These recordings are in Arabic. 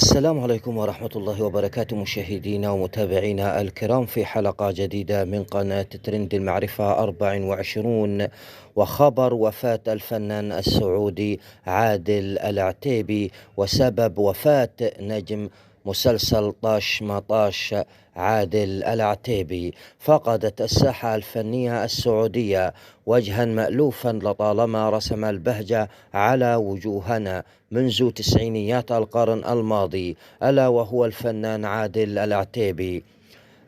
السلام عليكم ورحمة الله وبركاته، مشاهدينا ومتابعينا الكرام في حلقة جديدة من قناة ترند المعرفة 24. وخبر وفاة الفنان السعودي عادل العتيبي وسبب وفاة نجم مسلسل طاش مطاش عادل العتيبي. فقدت الساحة الفنية السعودية وجها مألوفا لطالما رسم البهجة على وجوهنا منذ تسعينيات القرن الماضي، ألا وهو الفنان عادل العتيبي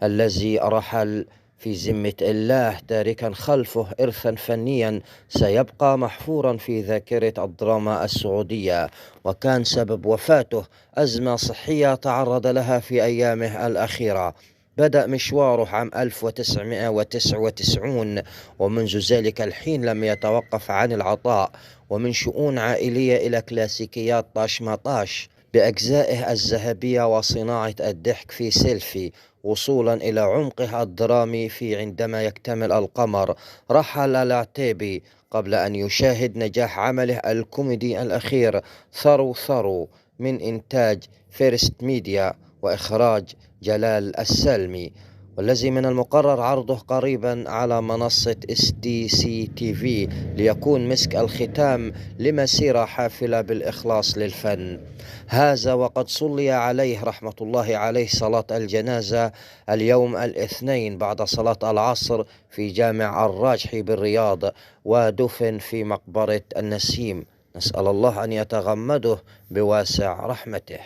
الذي رحل في ذمة الله، تاركا خلفه إرثا فنيا سيبقى محفورا في ذاكرة الدراما السعودية. وكان سبب وفاته أزمة صحية تعرض لها في أيامه الأخيرة. بدأ مشواره عام 1999، ومنذ ذلك الحين لم يتوقف عن العطاء، ومن شؤون عائلية إلى كلاسيكيات طاش مطاش بأجزائه الذهبية وصناعة الضحك في سيلفي، وصولا إلى عمقه الدرامي في عندما يكتمل القمر. رحل العتيبي قبل أن يشاهد نجاح عمله الكوميدي الأخير ثرو ثرو من إنتاج فيرست ميديا وإخراج جلال السلمي، والذي من المقرر عرضه قريبا على منصة STC TV ليكون مسك الختام لمسيرة حافلة بالإخلاص للفن. هذا وقد صلي عليه رحمة الله عليه صلاة الجنازة اليوم الاثنين بعد صلاة العصر في جامع الراجحي بالرياض، ودفن في مقبرة النسيم. نسأل الله أن يتغمده بواسع رحمته.